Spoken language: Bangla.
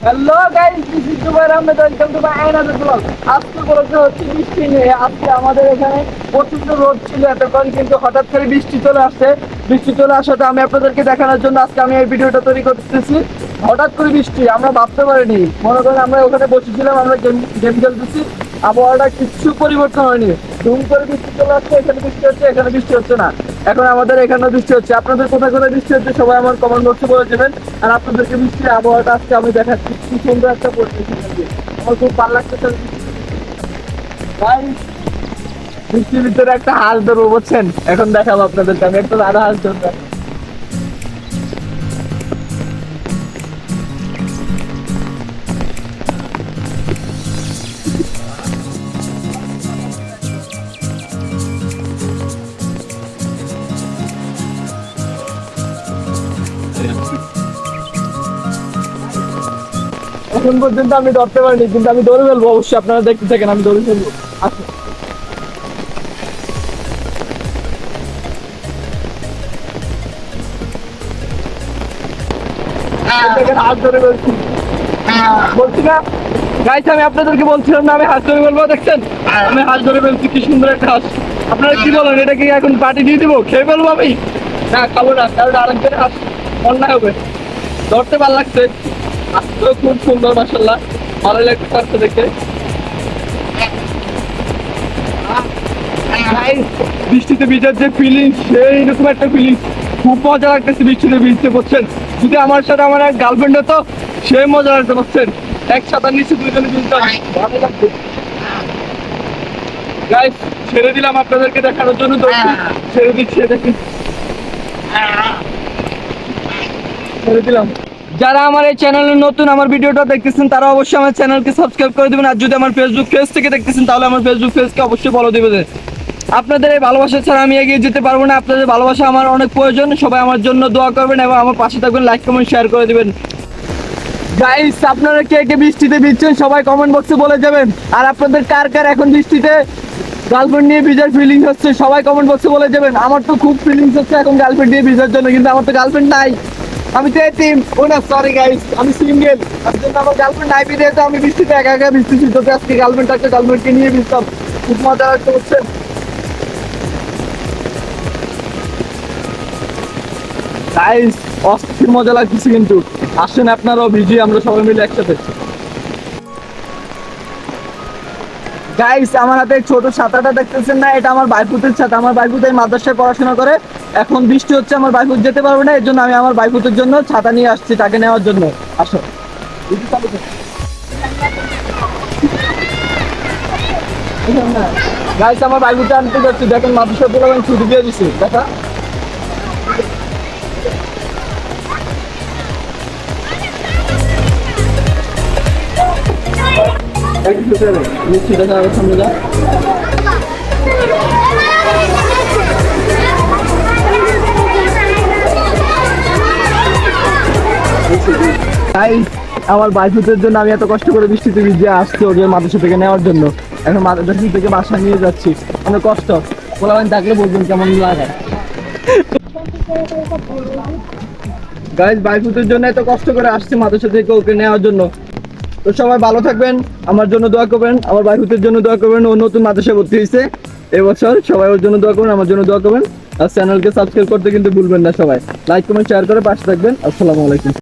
Hello guys, this is Zubair Ahmed, welcome to my another blog. আজকে বলতে হচ্ছে বৃষ্টি নিয়ে। আজকে আমাদের এখানে প্রচন্ড রোদ ছিল এতক্ষণ, কিন্তু হঠাৎ করে বৃষ্টি চলে আসছে। বৃষ্টি চলে আসাতে আমি আপনাদেরকে দেখানোর জন্য আজকে আমি এই ভিডিওটা তৈরি করতেছি। হঠাৎ করে বৃষ্টি, আমরা ভাবতে পারিনি। মনে করেন আমরা ওখানে বসেছিলাম, আমরা গেম গেম খেলতেছি, আবহাওয়াটা কিচ্ছু পরিবর্তন হয়নি। ধুম করে বৃষ্টি চলে আসছে, এখানে বৃষ্টি হচ্ছে, এখানে বৃষ্টি হচ্ছে না। এখন আমাদের এখানে বৃষ্টি হচ্ছে। আপনাদের কোথায় কোথায় বৃষ্টি হচ্ছে সবাই আমার কমেন্ট বক্সে বলে দেবেন। আর আপনাদেরকে বৃষ্টির আবহাওয়াটা আজকে আমি দেখাচ্ছি, কি সুন্দর একটা পরিবেশ। আমার খুব ভালো লাগতেছে। ভাই, বৃষ্টির ভিতরে একটা হাঁস ধরবো, বুঝছেন? এখন দেখাবো আপনাদেরকে, আমি একটা আধা হাঁস ধরবো। এখন পর্যন্ত আমি ধরতে পারিনি, কিন্তু আমি ধরে ফেলবো অবশ্যই। আপনারা দেখতে থাকেন, আমি ধরে ফেলবো। আসুন। দেখেন, হাত ধরে ফেলছি। বলছি না গাইস, আমি আপনাদেরকে বলছিলাম না আমি হাত ধরে ফেলবো? দেখছেন, আমি হাত ধরে ফেলছি। কি সুন্দর একটা হাঁস। আপনারা কি বলেন, এটা কি এখন পার্টি দিয়ে দিবো? খেয়ে ফেলবো আমি? না, খাবো না, কারণ আরেকজনের হাঁস অন্যায় হবে। ধরতে ভালো লাগছে, হাঁসটাও খুব সুন্দর, মাশাআল্লাহ, ভালো লাগছে হাঁসটা দেখে। গাইস, বৃষ্টিতে ভিজার যে ফিলিংস, সেই রকম একটা ফিলিংস, খুব মজা লাগতেছে বৃষ্টিতে ভিজতে, বুঝছেন? যদি আমার সাথে আমার এক গার্লফ্রেন্ড হতো, সে মজা লাগতে, বুঝছেন? এক ছাতার নিচে দুইজনে ভিজতাম, ভালো লাগতো। গাইস, ছেড়ে দিলাম আপনাদেরকে দেখানোর জন্য, তো ছেড়ে দিচ্ছি, দেখেন, ছেড়ে দিলাম। যারা আমার এই চ্যানেলে নতুন, আমার ভিডিওটা দেখতেছেন, তারা অবশ্যই আমার চ্যানেলকে সাবস্ক্রাইব করে দিবেন। আর যদি আমার ফেসবুক পেজ থেকে দেখতেছেন, তাহলে আমার ফেসবুক পেজকে অবশ্যই ফলো দিবেন। আপনাদের এই ভালোবাসা ছাড়া আমি এগিয়ে যেতে পারবো না। আপনাদের ভালোবাসা আমার অনেক প্রয়োজন। সবাই আমার জন্য দোয়া করবেন এবং আমার পাশে থাকবেন, লাইক কমেন্ট শেয়ার করে দিবেন। গাইস, আপনারা কে কে বৃষ্টিতে ভিজছেন সবাই কমেন্ট বক্সে বলে যাবেন। আর আপনাদের কার কার এখন বৃষ্টিতে গার্লফ্রেন্ড নিয়ে ভিজার ফিলিংস হচ্ছে সবাই কমেন্ট বক্সে বলে যাবেন। আমার তো খুব ফিলিংস হচ্ছে এখন গার্লফ্রেন্ড নিয়ে ভিজার জন্য, কিন্তু আমার তো গার্লফ্রেন্ড নাই। আমি তো এতিম। ও না, সরি গাইস, আমি সিঙ্গেল। তার জন্য আমার গার্লফ্রেন্ড নাই বিধে তো আমি বৃষ্টিতে একা একা ভিজতেছি। তো আজকে গার্লফ্রেন্ড থাকতে গার্লফ্রেন্ডকে নিয়ে ভিজতাম, খুব মজা লাগতে, হচ্ছে। গাইস, অস্থির মজা লাগতেছে, কিন্তু আসেন আপনারাও ভিজি, আমরা সবাই মিলে একসাথে। গাইস, আমার হাতে ছোট ছাতাটা দেখতেছেন না, এটা আমার বাইপুতের ছাতা। আমার বাইপুত এই মাদ্রাসায় পড়াশোনা করে। এখন বৃষ্টি হচ্ছে, আমার বাইপুত যেতে পারবে না, এর জন্য আমি আমার বাইপুতের জন্য ছাতা নিয়ে আসছি, তাকে নেওয়ার জন্য। আসো। গাইস, আমার বাইপুতে আনতে যাচ্ছি। দেখেন, মাদ্রাসায় বলে ছুটি দিয়ে দিচ্ছি, দেখা। নিচ্ছি, দেখা আমার সামনে যা। গাইস, আমার বাইফুতের জন্য আমি এত কষ্ট করে বৃষ্টিতে ভিজে আসছি ওদের মাদ্রাসা থেকে নেওয়ার জন্য। এখন মাদ্রাসা থেকে বাসা নিয়ে যাচ্ছি, অনেক কষ্ট। বলবেন থাকলে বলবেন কেমন লাগে। গাইস, বাইফুতের জন্য এত কষ্ট করে আসছি মাদ্রাসা থেকে ওকে নেওয়ার জন্য। তো সবাই ভালো থাকবেন, আমার জন্য দোয়া করবেন, আমার বাইফুতের জন্য দোয়া করবেন। ও নতুন মাদ্রাসায় ভর্তি হয়েছে এবছর। সবাই ওর জন্য দোয়া করবেন, আমার জন্য দোয়া করবেন। আর চ্যানেলকে সাবস্ক্রাইব করতে কিন্তু ভুলবেন না। সবাই লাইক কমেন্ট শেয়ার করে পাশে থাকবেন। আসসালামু আলাইকুম।